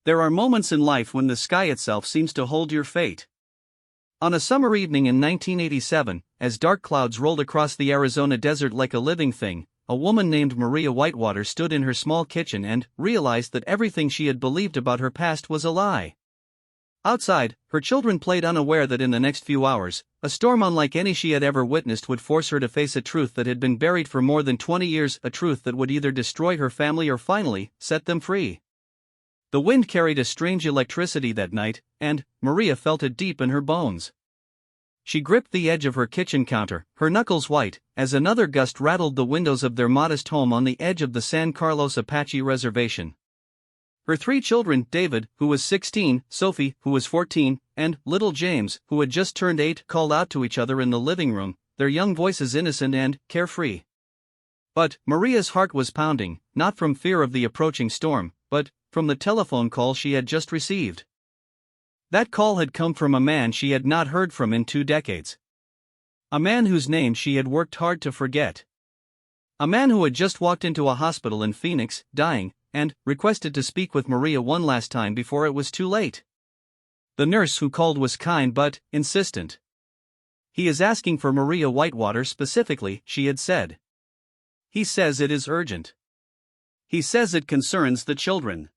There are moments in life when the sky itself seems to hold your fate. On a summer evening in 1987, as dark clouds rolled across the Arizona desert like a living thing, a woman named Maria Whitewater stood in her small kitchen and realized that everything she had believed about her past was a lie. Outside, her children played, unaware that in the next few hours, a storm unlike any she had ever witnessed would force her to face a truth that had been buried for more than 20 years, a truth that would either destroy her family or finally set them free. The wind carried a strange electricity that night, and Maria felt it deep in her bones. She gripped the edge of her kitchen counter, her knuckles white, as another gust rattled the windows of their modest home on the edge of the San Carlos Apache reservation. Her 3 children, David, who was 16, Sophie, who was 14, and little James, who had just turned 8, called out to each other in the living room, their young voices innocent and carefree. But Maria's heart was pounding, not from fear of the approaching storm, but from the telephone call she had just received. That call had come from a man she had not heard from in 2 decades. A man whose name she had worked hard to forget. A man who had just walked into a hospital in Phoenix, dying, and requested to speak with Maria one last time before it was too late. The nurse who called was kind but insistent. "He is asking for Maria Whitewater specifically," she had said. "He says it is urgent. He says it concerns the children."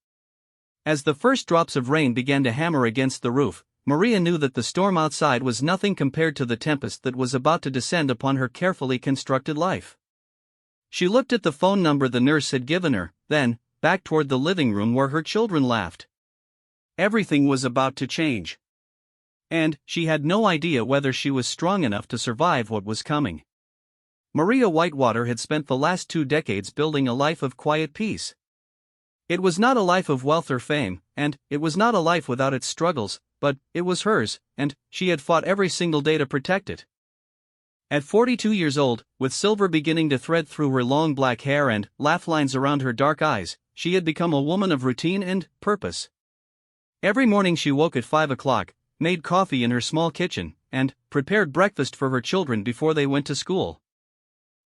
As the first drops of rain began to hammer against the roof, Maria knew that the storm outside was nothing compared to the tempest that was about to descend upon her carefully constructed life. She looked at the phone number the nurse had given her, then back toward the living room where her children laughed. Everything was about to change. And she had no idea whether she was strong enough to survive what was coming. Maria Whitewater had spent the last 2 decades building a life of quiet peace. It was not a life of wealth or fame, and it was not a life without its struggles, but it was hers, and she had fought every single day to protect it. At 42 years old, with silver beginning to thread through her long black hair and laugh lines around her dark eyes, she had become a woman of routine and purpose. Every morning she woke at 5 o'clock, made coffee in her small kitchen, and prepared breakfast for her children before they went to school.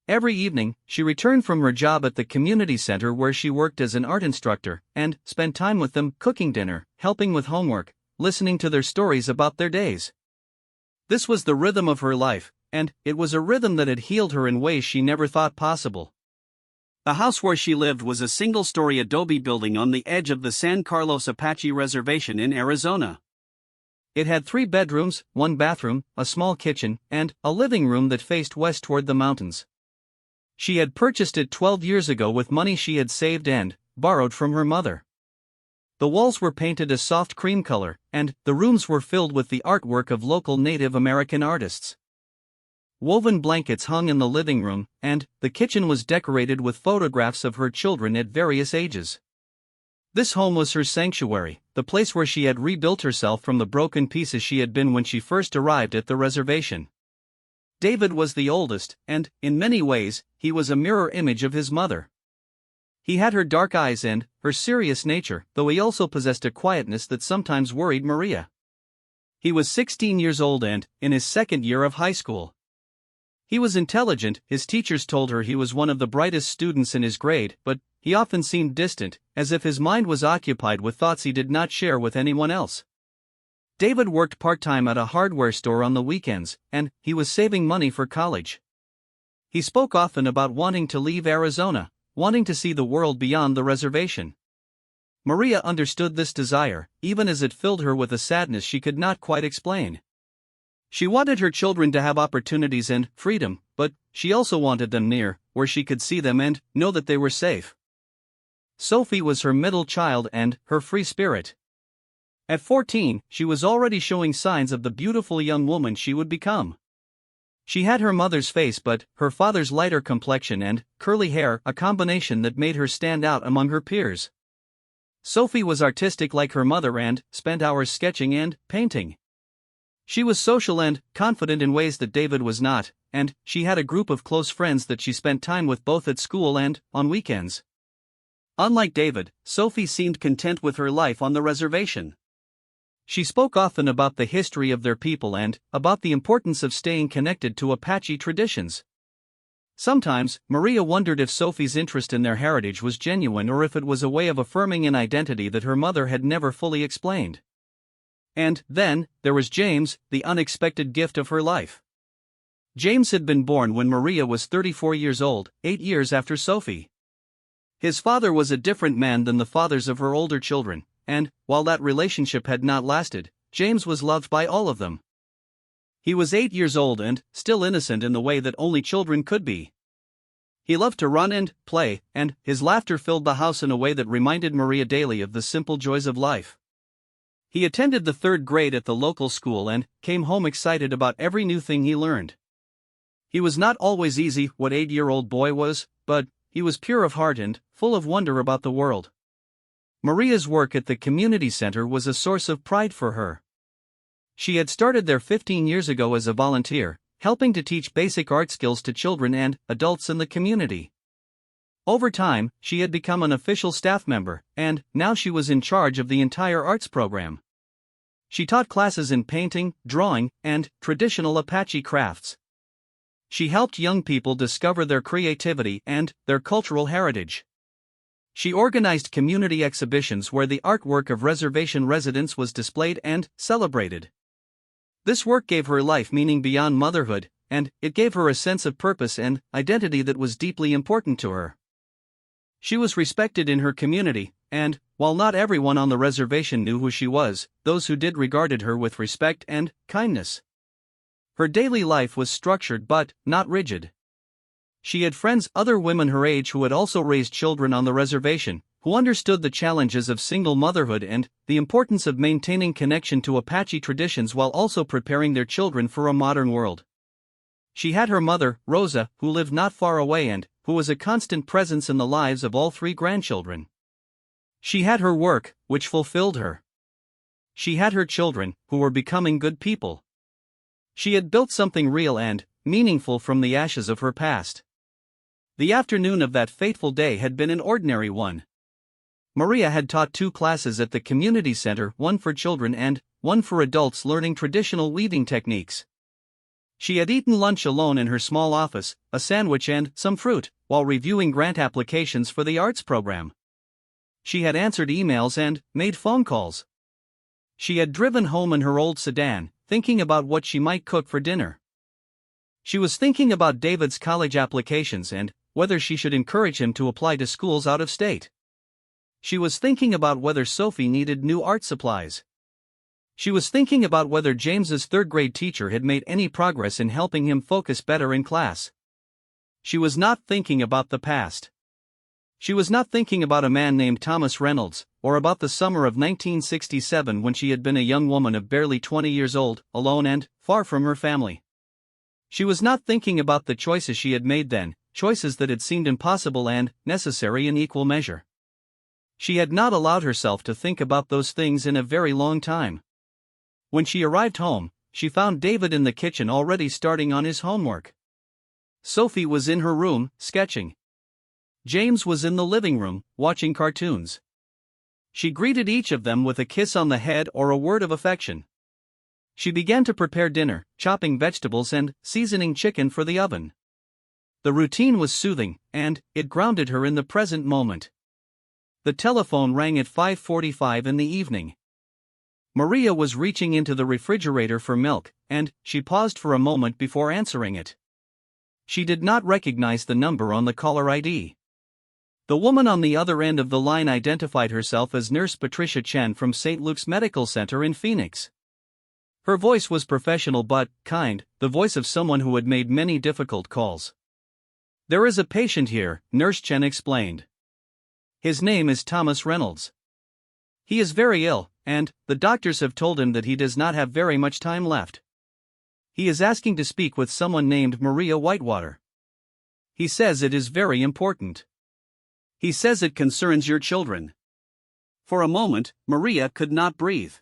Every evening, she returned from her job at the community center where she worked as an art instructor, and spent time with them, cooking dinner, helping with homework, listening to their stories about their days. This was the rhythm of her life, and it was a rhythm that had healed her in ways she never thought possible. The house where she lived was a single-story adobe building on the edge of the San Carlos Apache Reservation in Arizona. It had 3 bedrooms, 1 bathroom, a small kitchen, and a living room that faced west toward the mountains. She had purchased it 12 years ago with money she had saved and borrowed from her mother. The walls were painted a soft cream color, and the rooms were filled with the artwork of local Native American artists. Woven blankets hung in the living room, and the kitchen was decorated with photographs of her children at various ages. This home was her sanctuary, the place where she had rebuilt herself from the broken pieces she had been when she first arrived at the reservation. David was the oldest, and, in many ways, he was a mirror image of his mother. He had her dark eyes and her serious nature, though he also possessed a quietness that sometimes worried Maria. He was 16 years old and in his 2nd year of high school. He was intelligent, his teachers told her he was one of the brightest students in his grade, but he often seemed distant, as if his mind was occupied with thoughts he did not share with anyone else. David worked part-time at a hardware store on the weekends, and he was saving money for college. He spoke often about wanting to leave Arizona, wanting to see the world beyond the reservation. Maria understood this desire, even as it filled her with a sadness she could not quite explain. She wanted her children to have opportunities and freedom, but she also wanted them near, where she could see them and know that they were safe. Sophie was her middle child and her free spirit. At 14, she was already showing signs of the beautiful young woman she would become. She had her mother's face but her father's lighter complexion and curly hair, a combination that made her stand out among her peers. Sophie was artistic like her mother and spent hours sketching and painting. She was social and confident in ways that David was not, and she had a group of close friends that she spent time with both at school and on weekends. Unlike David, Sophie seemed content with her life on the reservation. She spoke often about the history of their people and about the importance of staying connected to Apache traditions. Sometimes, Maria wondered if Sophie's interest in their heritage was genuine or if it was a way of affirming an identity that her mother had never fully explained. And, then, there was James, the unexpected gift of her life. James had been born when Maria was 34 years old, 8 years after Sophie. His father was a different man than the fathers of her older children, and, while that relationship had not lasted, James was loved by all of them. He was 8 years old and, still innocent in the way that only children could be. He loved to run and play, and his laughter filled the house in a way that reminded Maria daily of the simple joys of life. He attended the 3rd grade at the local school and came home excited about every new thing he learned. He was not always easy, what 8-year-old boy was, but he was pure of heart and full of wonder about the world. Maria's work at the community center was a source of pride for her. She had started there 15 years ago as a volunteer, helping to teach basic art skills to children and adults in the community. Over time, she had become an official staff member, and now she was in charge of the entire arts program. She taught classes in painting, drawing, and traditional Apache crafts. She helped young people discover their creativity and their cultural heritage. She organized community exhibitions where the artwork of reservation residents was displayed and celebrated. This work gave her life meaning beyond motherhood, and it gave her a sense of purpose and identity that was deeply important to her. She was respected in her community, and, while not everyone on the reservation knew who she was, those who did regarded her with respect and kindness. Her daily life was structured but not rigid. She had friends, other women her age who had also raised children on the reservation, who understood the challenges of single motherhood and the importance of maintaining connection to Apache traditions while also preparing their children for a modern world. She had her mother, Rosa, who lived not far away and who was a constant presence in the lives of all 3 grandchildren. She had her work, which fulfilled her. She had her children, who were becoming good people. She had built something real and meaningful from the ashes of her past. The afternoon of that fateful day had been an ordinary one. Maria had taught 2 classes at the community center, one for children and one for adults learning traditional weaving techniques. She had eaten lunch alone in her small office, a sandwich and some fruit, while reviewing grant applications for the arts program. She had answered emails and made phone calls. She had driven home in her old sedan, thinking about what she might cook for dinner. She was thinking about David's college applications and whether she should encourage him to apply to schools out of state. She was thinking about whether Sophie needed new art supplies. She was thinking about whether James's 3rd grade teacher had made any progress in helping him focus better in class. She was not thinking about the past. She was not thinking about a man named Thomas Reynolds, or about the summer of 1967 when she had been a young woman of barely 20 years old, alone and far from her family. She was not thinking about the choices she had made then, choices that had seemed impossible and necessary in equal measure. She had not allowed herself to think about those things in a very long time. When she arrived home, she found David in the kitchen already starting on his homework. Sophie was in her room, sketching. James was in the living room, watching cartoons. She greeted each of them with a kiss on the head or a word of affection. She began to prepare dinner, chopping vegetables and seasoning chicken for the oven. The routine was soothing, and it grounded her in the present moment. The telephone rang at 5:45 in the evening. Maria was reaching into the refrigerator for milk, and she paused for a moment before answering it. She did not recognize the number on the caller ID. The woman on the other end of the line identified herself as Nurse Patricia Chen from St. Luke's Medical Center in Phoenix. Her voice was professional but kind, the voice of someone who had made many difficult calls. "There is a patient here," Nurse Chen explained. "His name is Thomas Reynolds. He is very ill, and the doctors have told him that he does not have very much time left. He is asking to speak with someone named Maria Whitewater. He says it is very important. He says it concerns your children." For a moment, Maria could not breathe.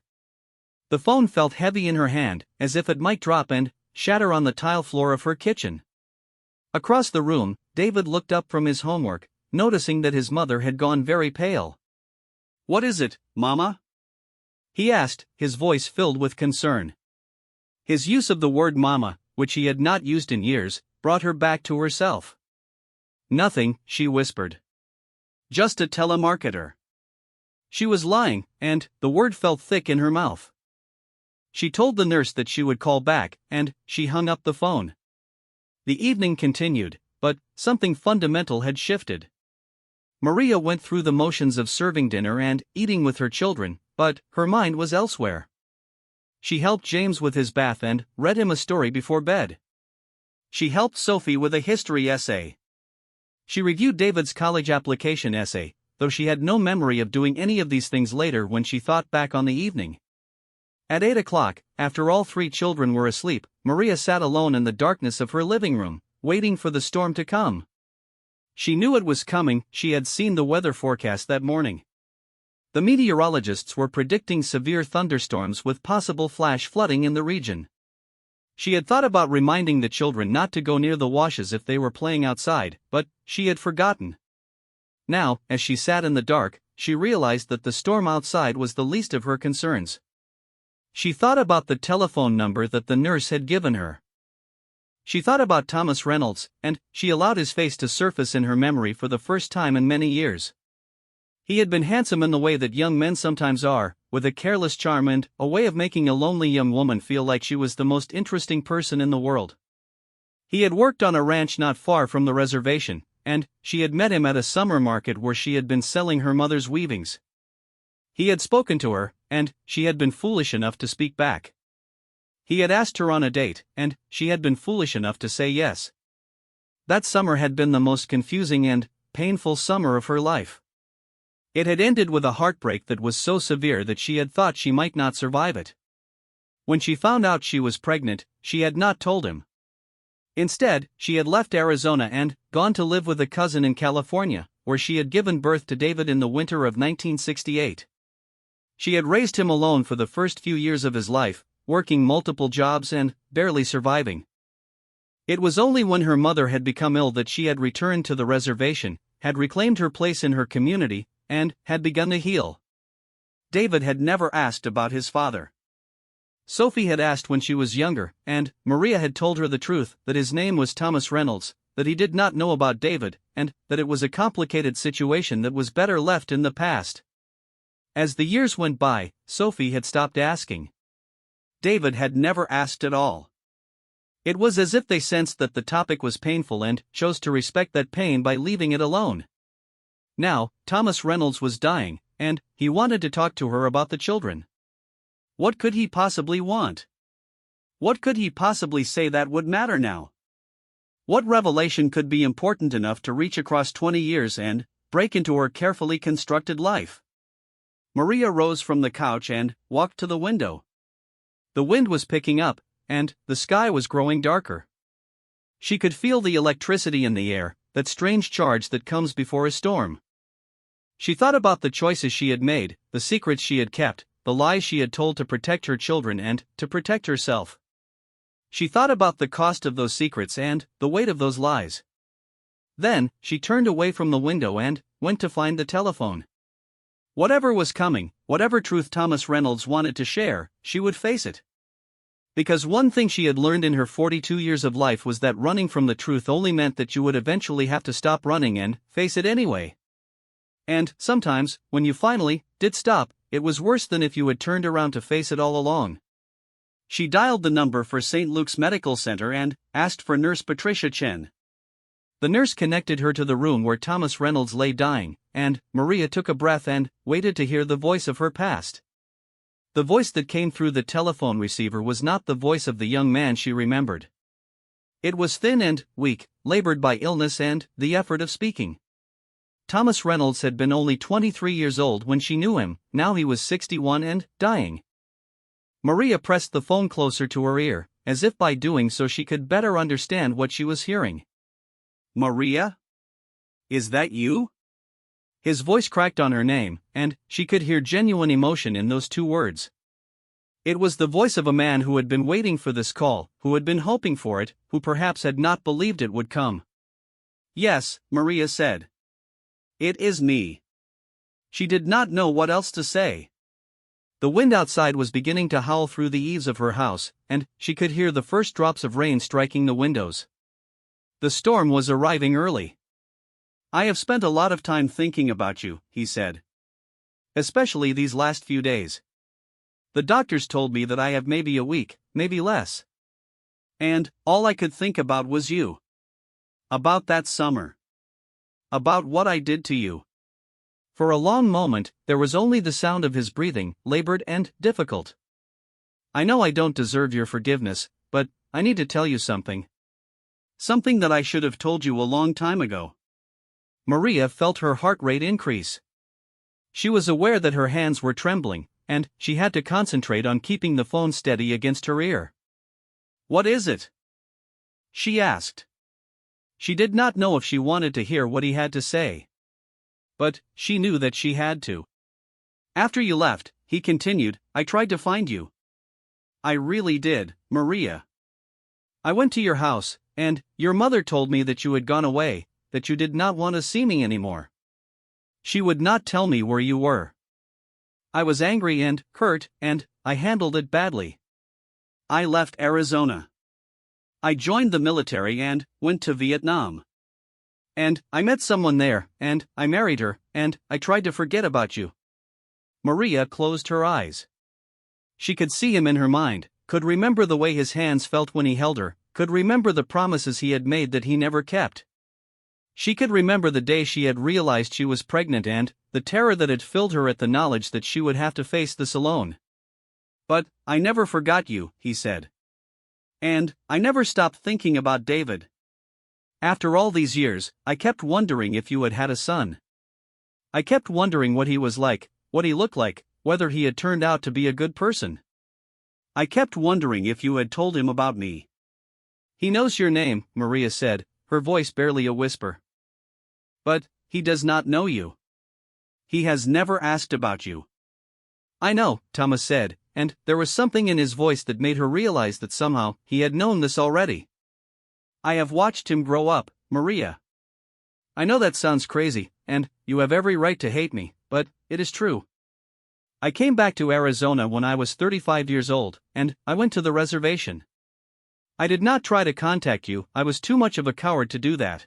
The phone felt heavy in her hand, as if it might drop and shatter on the tile floor of her kitchen. Across the room, David looked up from his homework, noticing that his mother had gone very pale. "What is it, Mama?" he asked, his voice filled with concern. His use of the word mama, which he had not used in years, brought her back to herself. Nothing, she whispered. Just a telemarketer. She was lying, and the word felt thick in her mouth. She told the nurse that she would call back, and she hung up the phone. The evening continued, but something fundamental had shifted. Maria went through the motions of serving dinner and eating with her children, but her mind was elsewhere. She helped James with his bath and read him a story before bed. She helped Sophie with a history essay. She reviewed David's college application essay, though she had no memory of doing any of these things later when she thought back on the evening. At 8 o'clock, after all three children were asleep, Maria sat alone in the darkness of her living room, waiting for the storm to come. She knew it was coming. She had seen the weather forecast that morning. The meteorologists were predicting severe thunderstorms with possible flash flooding in the region. She had thought about reminding the children not to go near the washes if they were playing outside, but she had forgotten. Now, as she sat in the dark, she realized that the storm outside was the least of her concerns. She thought about the telephone number that the nurse had given her. She thought about Thomas Reynolds, and she allowed his face to surface in her memory for the first time in many years. He had been handsome in the way that young men sometimes are, with a careless charm and a way of making a lonely young woman feel like she was the most interesting person in the world. He had worked on a ranch not far from the reservation, and she had met him at a summer market where she had been selling her mother's weavings. He had spoken to her, and she had been foolish enough to speak back. He had asked her on a date, and she had been foolish enough to say yes. That summer had been the most confusing and painful summer of her life. It had ended with a heartbreak that was so severe that she had thought she might not survive it. When she found out she was pregnant, she had not told him. Instead, she had left Arizona and gone to live with a cousin in California, where she had given birth to David in the winter of 1968. She had raised him alone for the first few years of his life, working multiple jobs and barely surviving. It was only when her mother had become ill that she had returned to the reservation, had reclaimed her place in her community, and had begun to heal. David had never asked about his father. Sophie had asked when she was younger, and Maria had told her the truth, that his name was Thomas Reynolds, that he did not know about David, and that it was a complicated situation that was better left in the past. As the years went by, Sophie had stopped asking. David had never asked at all. It was as if they sensed that the topic was painful and chose to respect that pain by leaving it alone. Now, Thomas Reynolds was dying, and he wanted to talk to her about the children. What could he possibly want? What could he possibly say that would matter now? What revelation could be important enough to reach across 20 years and break into her carefully constructed life? Maria rose from the couch and walked to the window. The wind was picking up, and the sky was growing darker. She could feel the electricity in the air, that strange charge that comes before a storm. She thought about the choices she had made, the secrets she had kept, the lies she had told to protect her children and to protect herself. She thought about the cost of those secrets and the weight of those lies. Then, she turned away from the window and went to find the telephone. Whatever was coming, whatever truth Thomas Reynolds wanted to share, she would face it. Because one thing she had learned in her 42 years of life was that running from the truth only meant that you would eventually have to stop running and face it anyway. And, sometimes, when you finally did stop, it was worse than if you had turned around to face it all along. She dialed the number for St. Luke's Medical Center and asked for Nurse Patricia Chen. The nurse connected her to the room where Thomas Reynolds lay dying, and Maria took a breath and waited to hear the voice of her past. The voice that came through the telephone receiver was not the voice of the young man she remembered. It was thin and weak, labored by illness and the effort of speaking. Thomas Reynolds had been only 23 years old when she knew him, now he was 61 and dying. Maria pressed the phone closer to her ear, as if by doing so she could better understand what she was hearing. "Maria? Is that you?" His voice cracked on her name, and she could hear genuine emotion in those two words. It was the voice of a man who had been waiting for this call, who had been hoping for it, who perhaps had not believed it would come. "Yes," Maria said. "It is me." She did not know what else to say. The wind outside was beginning to howl through the eaves of her house, and she could hear the first drops of rain striking the windows. The storm was arriving early. I have spent a lot of time thinking about you, he said. Especially these last few days. The doctors told me that I have maybe a week, maybe less. And all I could think about was you. About that summer. About what I did to you. For a long moment, there was only the sound of his breathing, labored and difficult. I know I don't deserve your forgiveness, but I need to tell you something. Something that I should have told you a long time ago. Maria felt her heart rate increase. She was aware that her hands were trembling, and she had to concentrate on keeping the phone steady against her ear. What is it? She asked. She did not know if she wanted to hear what he had to say. But she knew that she had to. After you left, he continued, I tried to find you. I really did, Maria. I went to your house, and your mother told me that you had gone away, that you did not want to see me anymore. She would not tell me where you were. I was angry and hurt, and I handled it badly. I left Arizona. I joined the military and went to Vietnam. And I met someone there, and I married her, and I tried to forget about you. Maria closed her eyes. She could see him in her mind, could remember the way his hands felt when he held her, could remember the promises he had made that he never kept. She could remember the day she had realized she was pregnant and the terror that had filled her at the knowledge that she would have to face this alone. But I never forgot you, he said. And I never stopped thinking about David. After all these years, I kept wondering if you had had a son. I kept wondering what he was like, what he looked like, whether he had turned out to be a good person. I kept wondering if you had told him about me. He knows your name, Maria said, her voice barely a whisper. But he does not know you. He has never asked about you. I know, Thomas said, and there was something in his voice that made her realize that somehow he had known this already. I have watched him grow up, Maria. I know that sounds crazy, and you have every right to hate me, but it is true. I came back to Arizona when I was 35 years old, and I went to the reservation. I did not try to contact you, I was too much of a coward to do that.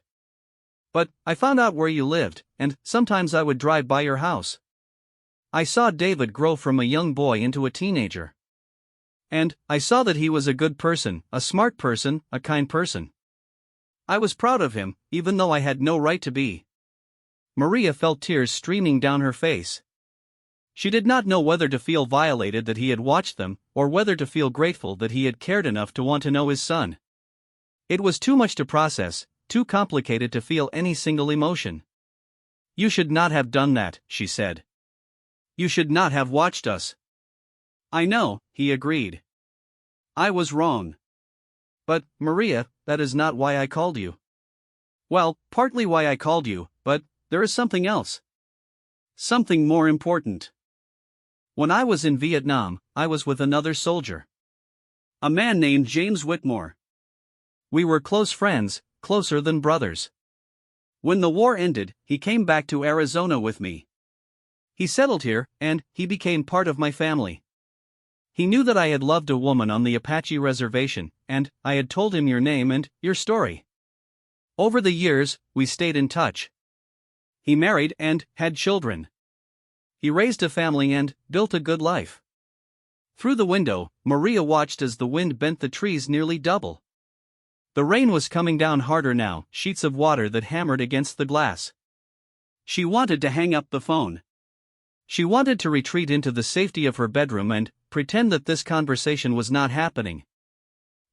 But I found out where you lived, and sometimes I would drive by your house. I saw David grow from a young boy into a teenager. And I saw that he was a good person, a smart person, a kind person. I was proud of him, even though I had no right to be. Maria felt tears streaming down her face. She did not know whether to feel violated that he had watched them, or whether to feel grateful that he had cared enough to want to know his son. It was too much to process, too complicated to feel any single emotion. You should not have done that, she said. You should not have watched us. I know, he agreed. I was wrong. But, Maria, that is not why I called you. Well, partly why I called you, but there is something else. Something more important. When I was in Vietnam, I was with another soldier. A man named James Whitmore. We were close friends, closer than brothers. When the war ended, he came back to Arizona with me. He settled here, and he became part of my family. He knew that I had loved a woman on the Apache reservation, and I had told him your name and your story. Over the years, we stayed in touch. He married and had children. He raised a family and built a good life. Through the window, Maria watched as the wind bent the trees nearly double. The rain was coming down harder now, sheets of water that hammered against the glass. She wanted to hang up the phone. She wanted to retreat into the safety of her bedroom and pretend that this conversation was not happening.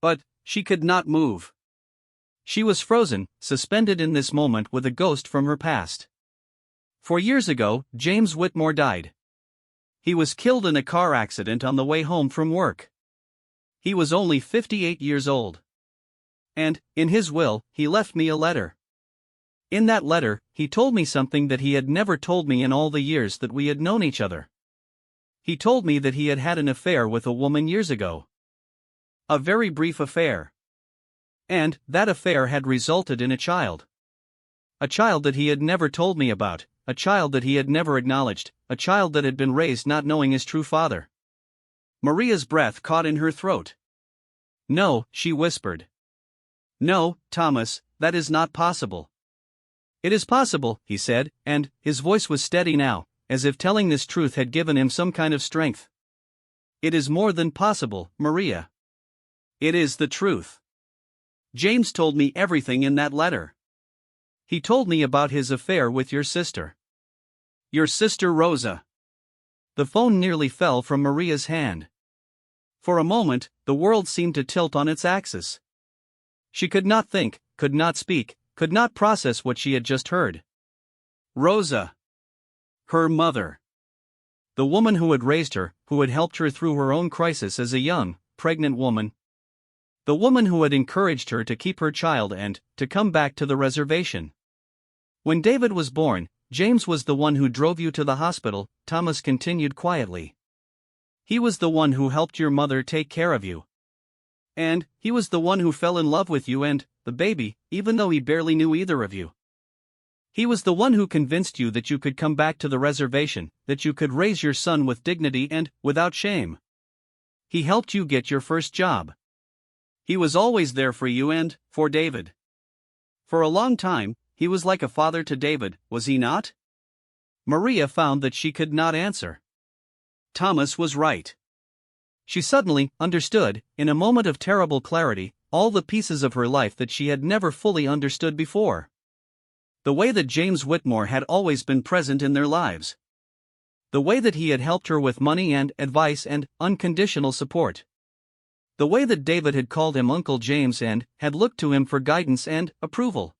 But she could not move. She was frozen, suspended in this moment with a ghost from her past. 4 years ago, James Whitmore died. He was killed in a car accident on the way home from work. He was only 58 years old. And, in his will, he left me a letter. In that letter, he told me something that he had never told me in all the years that we had known each other. He told me that he had had an affair with a woman years ago. A very brief affair. And that affair had resulted in a child. A child that he had never told me about, a child that he had never acknowledged, a child that had been raised not knowing his true father. Maria's breath caught in her throat. No, she whispered. No, Thomas, that is not possible. It is possible, he said, and his voice was steady now, as if telling this truth had given him some kind of strength. It is more than possible, Maria. It is the truth. James told me everything in that letter. He told me about his affair with your sister. Your sister Rosa. The phone nearly fell from Maria's hand. For a moment, the world seemed to tilt on its axis. She could not think, could not speak, could not process what she had just heard. Rosa. Her mother. The woman who had raised her, who had helped her through her own crisis as a young, pregnant woman. The woman who had encouraged her to keep her child and to come back to the reservation. When David was born, James was the one who drove you to the hospital, Thomas continued quietly. He was the one who helped your mother take care of you. And he was the one who fell in love with you and the baby, even though he barely knew either of you. He was the one who convinced you that you could come back to the reservation, that you could raise your son with dignity and without shame. He helped you get your first job. He was always there for you and for David. For a long time, he was like a father to David, was he not? Maria found that she could not answer. Thomas was right. She suddenly understood, in a moment of terrible clarity, all the pieces of her life that she had never fully understood before. The way that James Whitmore had always been present in their lives. The way that he had helped her with money and advice and unconditional support. The way that David had called him Uncle James and had looked to him for guidance and approval.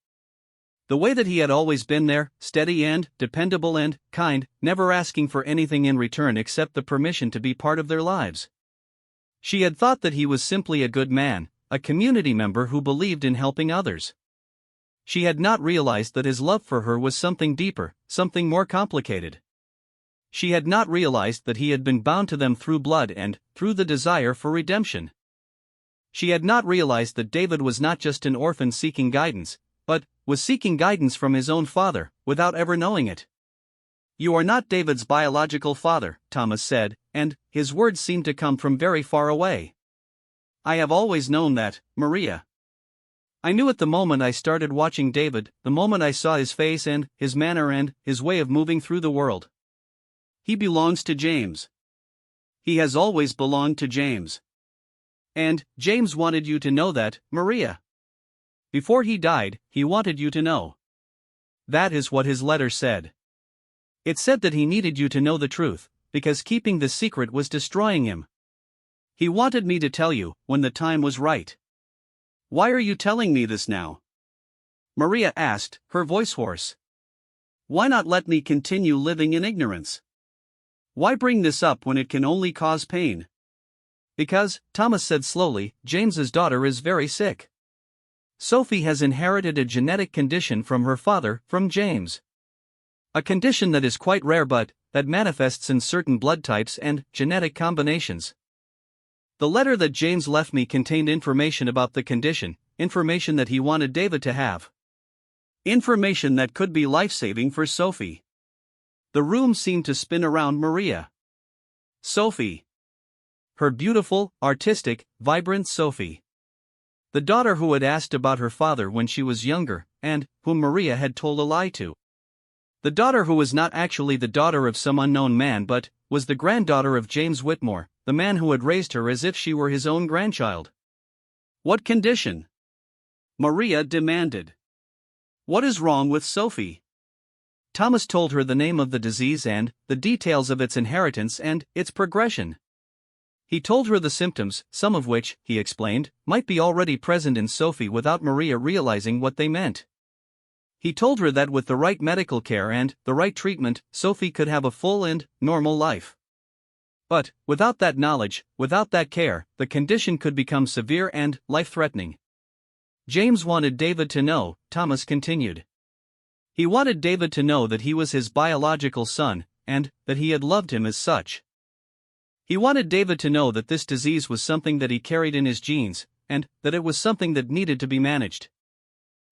The way that he had always been there, steady and dependable and kind, never asking for anything in return except the permission to be part of their lives. She had thought that he was simply a good man, a community member who believed in helping others. She had not realized that his love for her was something deeper, something more complicated. She had not realized that he had been bound to them through blood and through the desire for redemption. She had not realized that David was not just an orphan seeking guidance, but was seeking guidance from his own father, without ever knowing it. You are not David's biological father, Thomas said, and his words seemed to come from very far away. I have always known that, Maria. I knew it the moment I started watching David, the moment I saw his face and his manner and his way of moving through the world. He belongs to James. He has always belonged to James. And James wanted you to know that, Maria. Before he died, he wanted you to know. That is what his letter said. It said that he needed you to know the truth, because keeping the secret was destroying him. He wanted me to tell you, when the time was right. Why are you telling me this now? Maria asked, her voice hoarse. Why not let me continue living in ignorance? Why bring this up when it can only cause pain? Because, Thomas said slowly, James's daughter is very sick. Sophie has inherited a genetic condition from her father, from James. A condition that is quite rare but that manifests in certain blood types and genetic combinations. The letter that James left me contained information about the condition, information that he wanted David to have. Information that could be life-saving for Sophie. The room seemed to spin around Maria. Sophie. Her beautiful, artistic, vibrant Sophie. The daughter who had asked about her father when she was younger, and whom Maria had told a lie to. The daughter who was not actually the daughter of some unknown man but was the granddaughter of James Whitmore, the man who had raised her as if she were his own grandchild. What condition? Maria demanded. What is wrong with Sophie? Thomas told her the name of the disease and the details of its inheritance and its progression. He told her the symptoms, some of which, he explained, might be already present in Sophie without Maria realizing what they meant. He told her that with the right medical care and the right treatment, Sophie could have a full and normal life. But, without that knowledge, without that care, the condition could become severe and life-threatening. James wanted David to know, Thomas continued. He wanted David to know that he was his biological son, and that he had loved him as such. He wanted David to know that this disease was something that he carried in his genes, and that it was something that needed to be managed.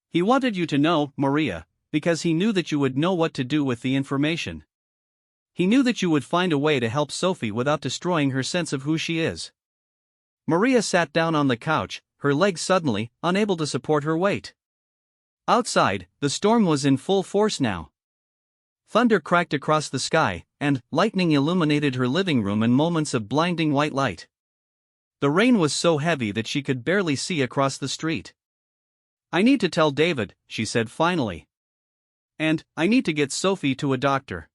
He wanted you to know, Maria, because he knew that you would know what to do with the information. He knew that you would find a way to help Sophie without destroying her sense of who she is. Maria sat down on the couch, her legs suddenly unable to support her weight. Outside, the storm was in full force now. Thunder cracked across the sky, and lightning illuminated her living room in moments of blinding white light. The rain was so heavy that she could barely see across the street. "I need to tell David," she said finally. "And I need to get Sophie to a doctor."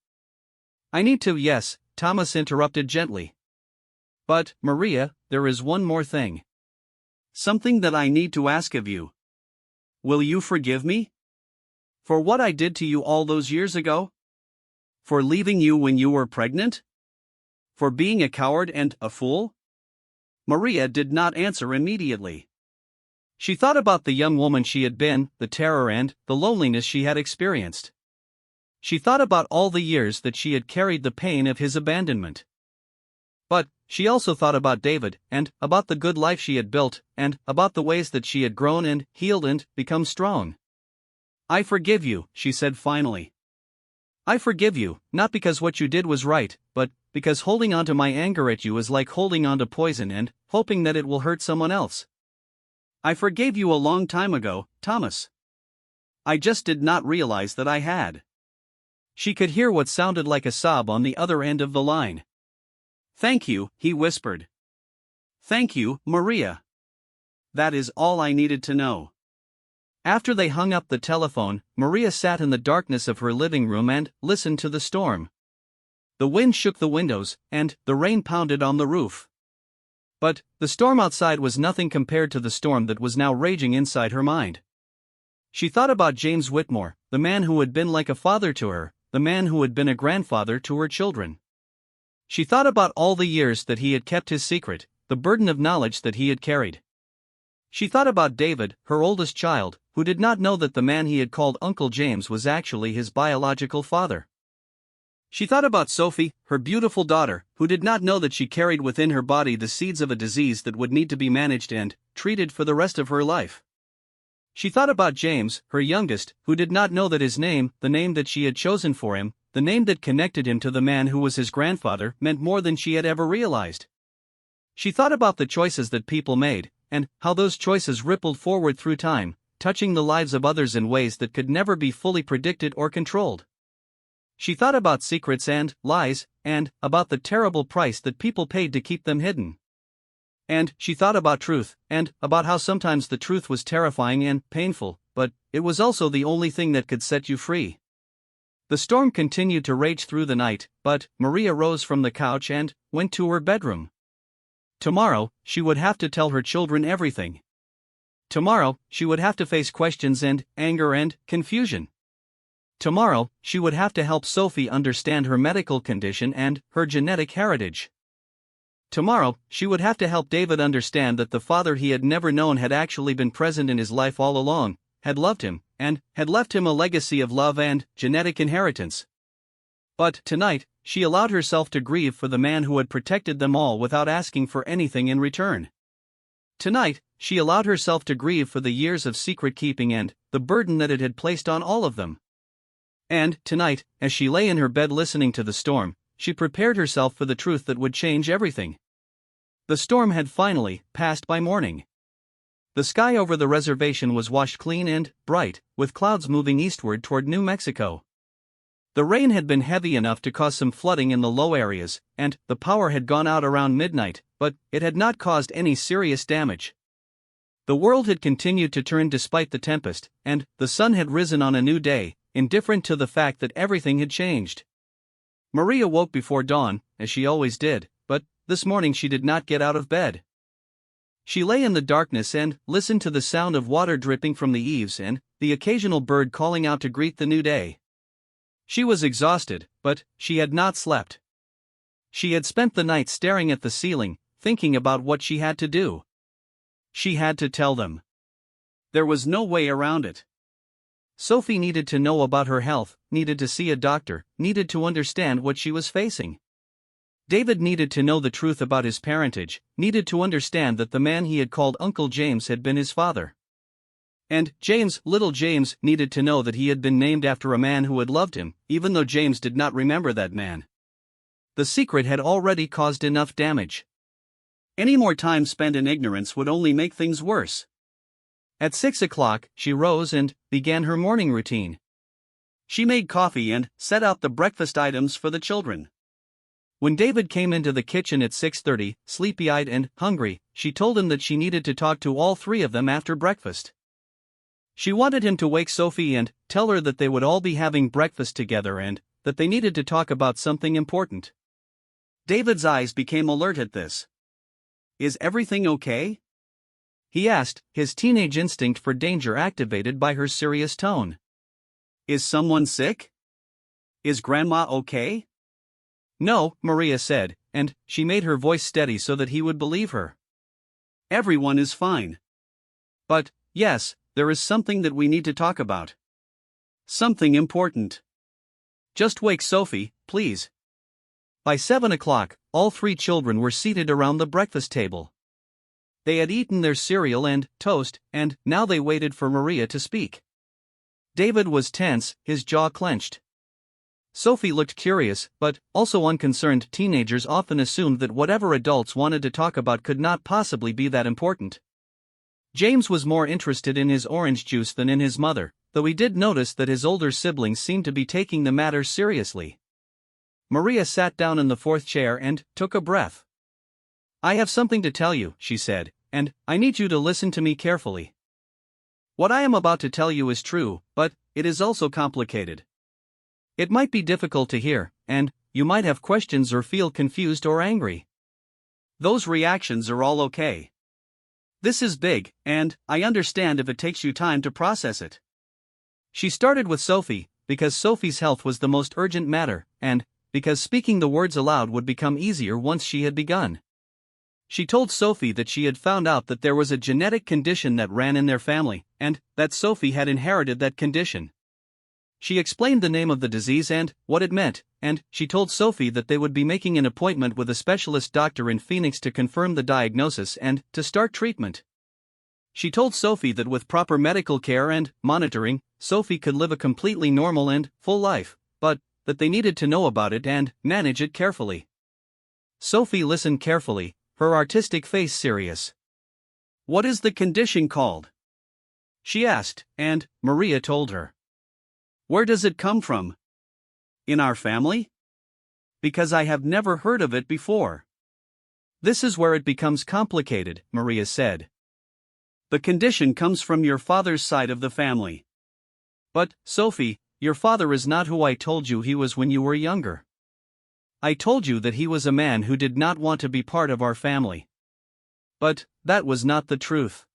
"I need to." "Yes," Thomas interrupted gently. "But, Maria, there is one more thing. Something that I need to ask of you. Will you forgive me? For what I did to you all those years ago? For leaving you when you were pregnant? For being a coward and a fool?" Maria did not answer immediately. She thought about the young woman she had been, the terror and the loneliness she had experienced. She thought about all the years that she had carried the pain of his abandonment. But she also thought about David, and about the good life she had built, and about the ways that she had grown and healed and become strong. "I forgive you," she said finally. "I forgive you, not because what you did was right, but because holding on to my anger at you is like holding on to poison and hoping that it will hurt someone else. I forgave you a long time ago, Thomas. I just did not realize that I had." She could hear what sounded like a sob on the other end of the line. "Thank you," he whispered. "Thank you, Maria. That is all I needed to know." After they hung up the telephone, Maria sat in the darkness of her living room and listened to the storm. The wind shook the windows, and the rain pounded on the roof. But the storm outside was nothing compared to the storm that was now raging inside her mind. She thought about James Whitmore, the man who had been like a father to her, the man who had been a grandfather to her children. She thought about all the years that he had kept his secret, the burden of knowledge that he had carried. She thought about David, her oldest child, who did not know that the man he had called Uncle James was actually his biological father. She thought about Sophie, her beautiful daughter, who did not know that she carried within her body the seeds of a disease that would need to be managed and treated for the rest of her life. She thought about James, her youngest, who did not know that his name, the name that she had chosen for him, the name that connected him to the man who was his grandfather, meant more than she had ever realized. She thought about the choices that people made, and how those choices rippled forward through time, touching the lives of others in ways that could never be fully predicted or controlled. She thought about secrets and lies, and about the terrible price that people paid to keep them hidden. And she thought about truth, and about how sometimes the truth was terrifying and painful, but it was also the only thing that could set you free. The storm continued to rage through the night, but Maria rose from the couch and went to her bedroom. Tomorrow, she would have to tell her children everything. Tomorrow, she would have to face questions and anger and confusion. Tomorrow, she would have to help Sophie understand her medical condition and her genetic heritage. Tomorrow, she would have to help David understand that the father he had never known had actually been present in his life all along, had loved him, and had left him a legacy of love and genetic inheritance. But tonight, she allowed herself to grieve for the man who had protected them all without asking for anything in return. Tonight, she allowed herself to grieve for the years of secret keeping and the burden that it had placed on all of them. And tonight, as she lay in her bed listening to the storm, she prepared herself for the truth that would change everything. The storm had finally passed by morning. The sky over the reservation was washed clean and bright, with clouds moving eastward toward New Mexico. The rain had been heavy enough to cause some flooding in the low areas, and the power had gone out around midnight, but it had not caused any serious damage. The world had continued to turn despite the tempest, and the sun had risen on a new day, indifferent to the fact that everything had changed. Maria woke before dawn, as she always did, but this morning she did not get out of bed. She lay in the darkness and listened to the sound of water dripping from the eaves and the occasional bird calling out to greet the new day. She was exhausted, but she had not slept. She had spent the night staring at the ceiling, thinking about what she had to do. She had to tell them. There was no way around it. Sophie needed to know about her health, needed to see a doctor, needed to understand what she was facing. David needed to know the truth about his parentage, needed to understand that the man he had called Uncle James had been his father. And James, little James, needed to know that he had been named after a man who had loved him, even though James did not remember that man. The secret had already caused enough damage. Any more time spent in ignorance would only make things worse. At 6 o'clock, she rose and began her morning routine. She made coffee and set out the breakfast items for the children. When David came into the kitchen at 6:30, sleepy-eyed and hungry, she told him that she needed to talk to all three of them after breakfast. She wanted him to wake Sophie and tell her that they would all be having breakfast together and that they needed to talk about something important. David's eyes became alert at this. "Is everything okay?" he asked, his teenage instinct for danger activated by her serious tone. "Is someone sick? Is Grandma okay?" "No," Maria said, and she made her voice steady so that he would believe her. "Everyone is fine. But, yes, there is something that we need to talk about. Something important. Just wake Sophie, please." By 7 o'clock, all three children were seated around the breakfast table. They had eaten their cereal and toast, and now they waited for Maria to speak. David was tense, his jaw clenched. Sophie looked curious, but also unconcerned. Teenagers often assumed that whatever adults wanted to talk about could not possibly be that important. James was more interested in his orange juice than in his mother, though he did notice that his older siblings seemed to be taking the matter seriously. Maria sat down in the fourth chair and took a breath. "I have something to tell you," she said, "and I need you to listen to me carefully. What I am about to tell you is true, but it is also complicated. It might be difficult to hear, and you might have questions or feel confused or angry. Those reactions are all okay. This is big, and I understand if it takes you time to process it." She started with Sophie, because Sophie's health was the most urgent matter, and because speaking the words aloud would become easier once she had begun. She told Sophie that she had found out that there was a genetic condition that ran in their family, and that Sophie had inherited that condition. She explained the name of the disease and what it meant, and she told Sophie that they would be making an appointment with a specialist doctor in Phoenix to confirm the diagnosis and to start treatment. She told Sophie that with proper medical care and monitoring, Sophie could live a completely normal and full life, but that they needed to know about it and manage it carefully. Sophie listened carefully, her artistic face serious. "What is the condition called?" she asked, and Maria told her. "Where does it come from? In our family? Because I have never heard of it before." "This is where it becomes complicated," Maria said. "The condition comes from your father's side of the family." "But, Sophie, your father is not who I told you he was when you were younger. I told you that he was a man who did not want to be part of our family. But that was not the truth.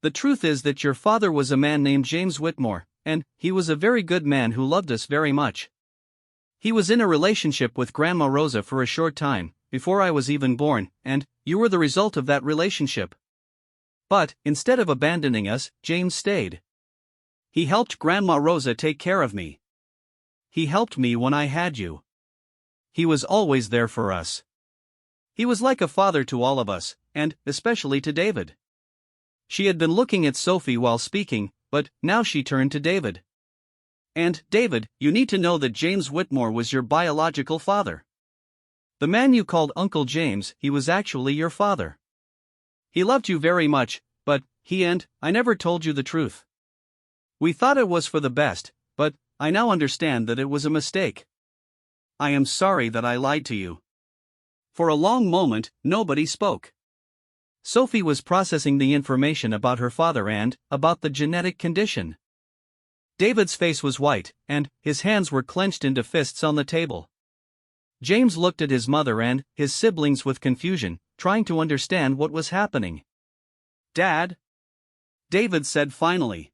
The truth is that your father was a man named James Whitmore, and he was a very good man who loved us very much. He was in a relationship with Grandma Rosa for a short time, before I was even born, and you were the result of that relationship. But, instead of abandoning us, James stayed. He helped Grandma Rosa take care of me. He helped me when I had you. He was always there for us. He was like a father to all of us, and especially to David." She had been looking at Sophie while speaking, but now she turned to David. "And, David, you need to know that James Whitmore was your biological father. The man you called Uncle James, he was actually your father. He loved you very much, but he and I never told you the truth. We thought it was for the best, but I now understand that it was a mistake. I am sorry that I lied to you." For a long moment, nobody spoke. Sophie was processing the information about her father and about the genetic condition. David's face was white, and his hands were clenched into fists on the table. James looked at his mother and his siblings with confusion, trying to understand what was happening. "Dad?" David said finally.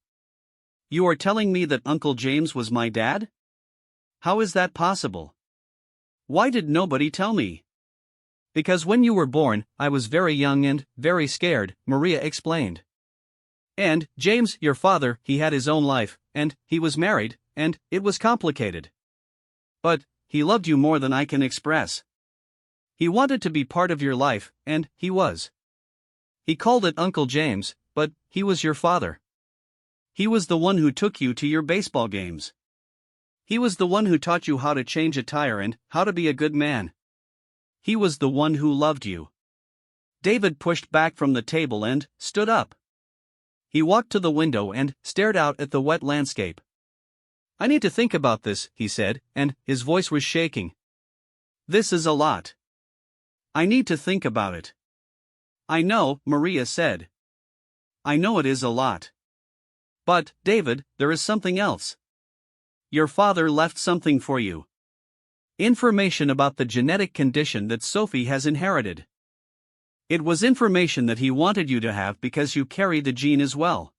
"You are telling me that Uncle James was my dad? How is that possible? Why did nobody tell me?" "Because when you were born, I was very young and very scared," Maria explained. "And, James, your father, he had his own life, and he was married, and it was complicated. But he loved you more than I can express. He wanted to be part of your life, and he was. He called it Uncle James, but he was your father. He was the one who took you to your baseball games. He was the one who taught you how to change a tire and how to be a good man. He was the one who loved you." David pushed back from the table and stood up. He walked to the window and stared out at the wet landscape. "I need to think about this," he said, and his voice was shaking. "This is a lot. I need to think about it." "I know," Maria said. "I know it is a lot. But, David, there is something else. Your father left something for you. Information about the genetic condition that Sophie has inherited. It was information that he wanted you to have because you carry the gene as well.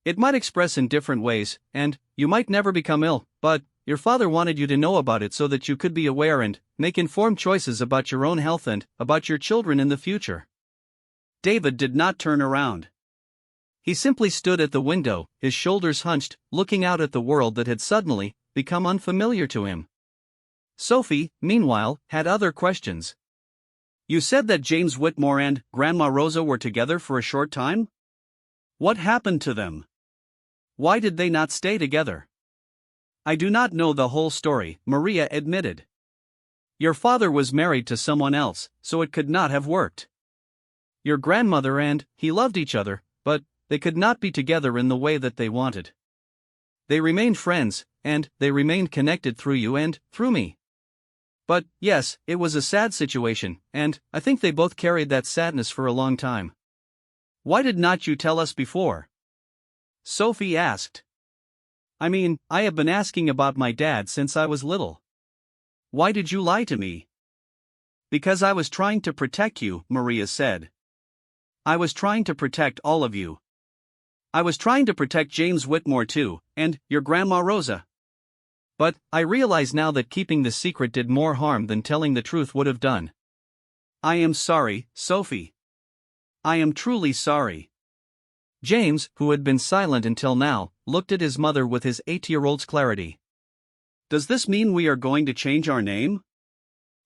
It might express in different ways, and you might never become ill, but your father wanted you to know about it so that you could be aware and make informed choices about your own health and about your children in the future." David did not turn around. He simply stood at the window, his shoulders hunched, looking out at the world that had suddenly become unfamiliar to him. Sophie, meanwhile, had other questions. "You said that James Whitmore and Grandma Rosa were together for a short time? What happened to them? Why did they not stay together?" "I do not know the whole story," Maria admitted. "Your father was married to someone else, so it could not have worked. Your grandmother and he loved each other, but they could not be together in the way that they wanted. They remained friends, and they remained connected through you and through me. But, yes, it was a sad situation, and I think they both carried that sadness for a long time. Why did not you tell us before?" Sophie asked. "I mean, I have been asking about my dad since I was little. Why did you lie to me?" "Because I was trying to protect you," Maria said. "I was trying to protect all of you. I was trying to protect James Whitmore too, and your Grandma Rosa. But I realize now that keeping the secret did more harm than telling the truth would have done. I am sorry, Sophie. I am truly sorry." James, who had been silent until now, looked at his mother with his 8-year-old's clarity. "Does this mean we are going to change our name?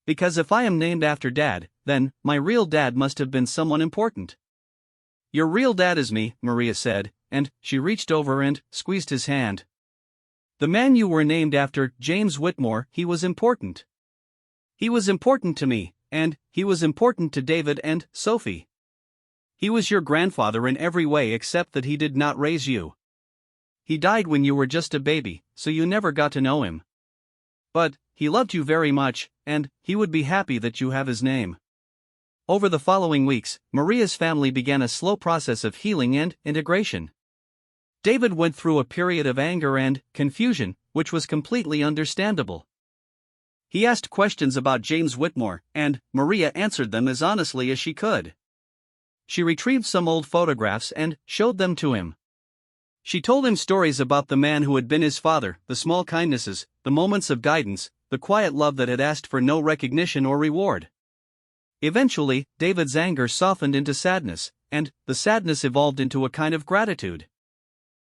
Because if I am named after Dad, then my real dad must have been someone important." "Your real dad is me," Maria said, and she reached over and squeezed his hand. "The man you were named after, James Whitmore, he was important. He was important to me, and he was important to David and Sophie. He was your grandfather in every way except that he did not raise you. He died when you were just a baby, so you never got to know him. But he loved you very much, and he would be happy that you have his name." Over the following weeks, Maria's family began a slow process of healing and integration. David went through a period of anger and confusion, which was completely understandable. He asked questions about James Whitmore, and Maria answered them as honestly as she could. She retrieved some old photographs and showed them to him. She told him stories about the man who had been his father, the small kindnesses, the moments of guidance, the quiet love that had asked for no recognition or reward. Eventually, David's anger softened into sadness, and the sadness evolved into a kind of gratitude.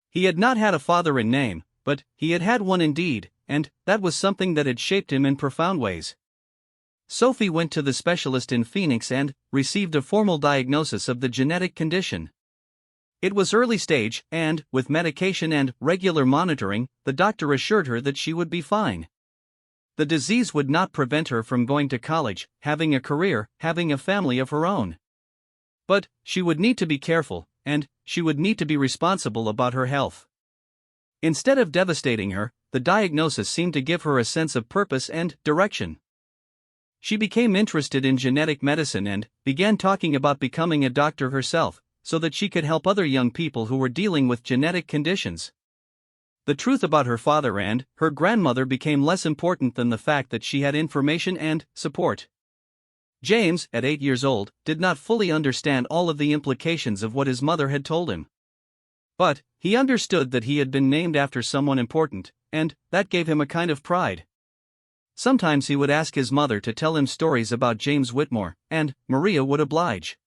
He had not had a father in name, but he had had one in deed, and that was something that had shaped him in profound ways. Sophie went to the specialist in Phoenix and received a formal diagnosis of the genetic condition. It was early stage, and, with medication and regular monitoring, the doctor assured her that she would be fine. The disease would not prevent her from going to college, having a career, having a family of her own. But she would need to be careful, and she would need to be responsible about her health. Instead of devastating her, the diagnosis seemed to give her a sense of purpose and direction. She became interested in genetic medicine and began talking about becoming a doctor herself, so that she could help other young people who were dealing with genetic conditions. The truth about her father and her grandmother became less important than the fact that she had information and support. James, at 8 years old, did not fully understand all of the implications of what his mother had told him. But he understood that he had been named after someone important, and that gave him a kind of pride. Sometimes he would ask his mother to tell him stories about James Whitmore, and Maria would oblige.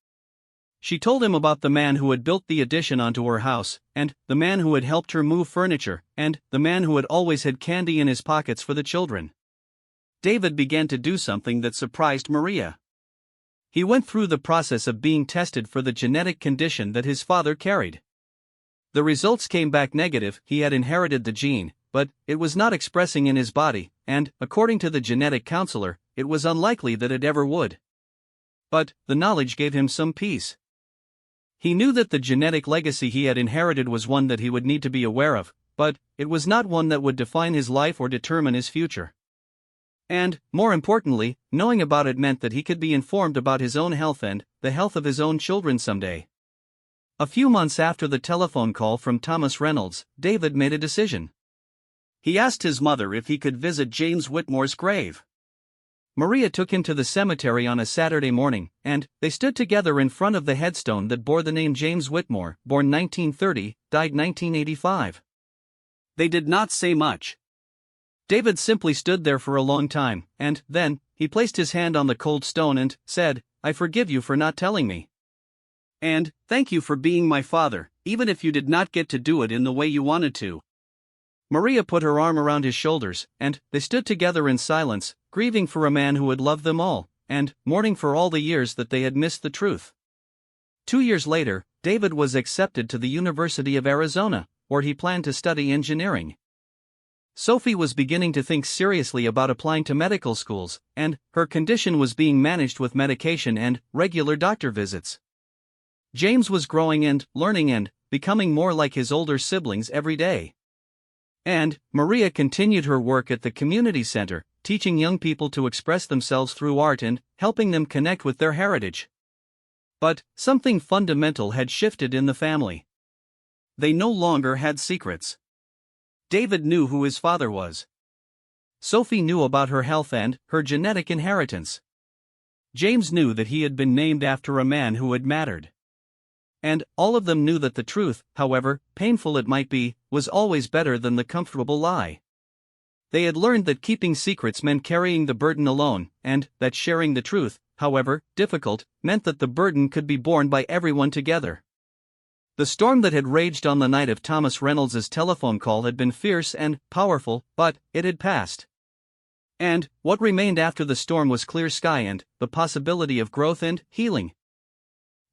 She told him about the man who had built the addition onto her house, and the man who had helped her move furniture, and the man who had always had candy in his pockets for the children. David began to do something that surprised Maria. He went through the process of being tested for the genetic condition that his father carried. The results came back negative. He had inherited the gene, but it was not expressing in his body, and, according to the genetic counselor, it was unlikely that it ever would. But the knowledge gave him some peace. He knew that the genetic legacy he had inherited was one that he would need to be aware of, but it was not one that would define his life or determine his future. And, more importantly, knowing about it meant that he could be informed about his own health and the health of his own children someday. A few months after the telephone call from Thomas Reynolds, David made a decision. He asked his mother if he could visit James Whitmore's grave. Maria took him to the cemetery on a Saturday morning, and they stood together in front of the headstone that bore the name James Whitmore, born 1930, died 1985. They did not say much. David simply stood there for a long time, and then he placed his hand on the cold stone and said, "I forgive you for not telling me. And thank you for being my father, even if you did not get to do it in the way you wanted to." Maria put her arm around his shoulders, and they stood together in silence, grieving for a man who had loved them all, and mourning for all the years that they had missed the truth. 2 years later, David was accepted to the University of Arizona, where he planned to study engineering. Sophie was beginning to think seriously about applying to medical schools, and her condition was being managed with medication and regular doctor visits. James was growing and learning and becoming more like his older siblings every day. And Maria continued her work at the community center, teaching young people to express themselves through art and helping them connect with their heritage. But something fundamental had shifted in the family. They no longer had secrets. David knew who his father was. Sophie knew about her health and her genetic inheritance. James knew that he had been named after a man who had mattered. And all of them knew that the truth, however painful it might be, was always better than the comfortable lie. They had learned that keeping secrets meant carrying the burden alone, and that sharing the truth, however difficult, meant that the burden could be borne by everyone together. The storm that had raged on the night of Thomas Reynolds's telephone call had been fierce and powerful, but it had passed. And what remained after the storm was clear sky and the possibility of growth and healing.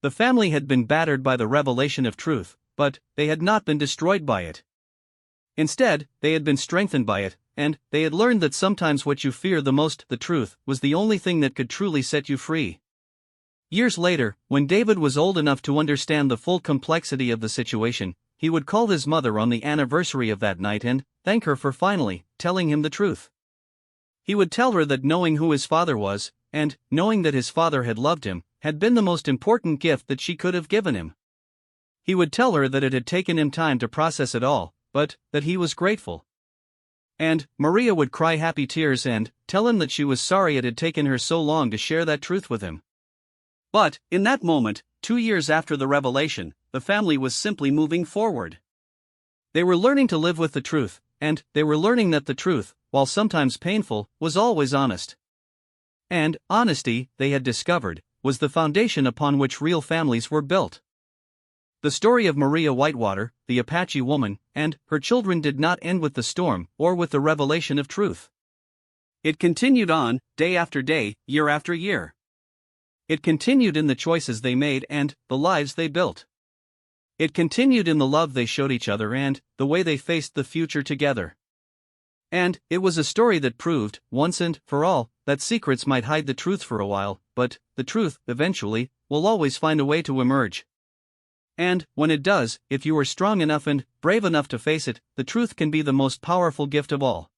The family had been battered by the revelation of truth, but they had not been destroyed by it. Instead, they had been strengthened by it, and they had learned that sometimes what you fear the most, the truth, was the only thing that could truly set you free. Years later, when David was old enough to understand the full complexity of the situation, he would call his mother on the anniversary of that night and thank her for finally telling him the truth. He would tell her that knowing who his father was, and knowing that his father had loved him, had been the most important gift that she could have given him. He would tell her that it had taken him time to process it all, but that he was grateful. And Maria would cry happy tears and tell him that she was sorry it had taken her so long to share that truth with him. But, in that moment, 2 years after the revelation, the family was simply moving forward. They were learning to live with the truth, and they were learning that the truth, while sometimes painful, was always honest. And honesty, they had discovered, was the foundation upon which real families were built. The story of Maria Whitewater, the Apache woman, and her children did not end with the storm or with the revelation of truth. It continued on, day after day, year after year. It continued in the choices they made and the lives they built. It continued in the love they showed each other and the way they faced the future together. And it was a story that proved, once and for all, that secrets might hide the truth for a while, but the truth, eventually, will always find a way to emerge. And when it does, if you are strong enough and brave enough to face it, the truth can be the most powerful gift of all.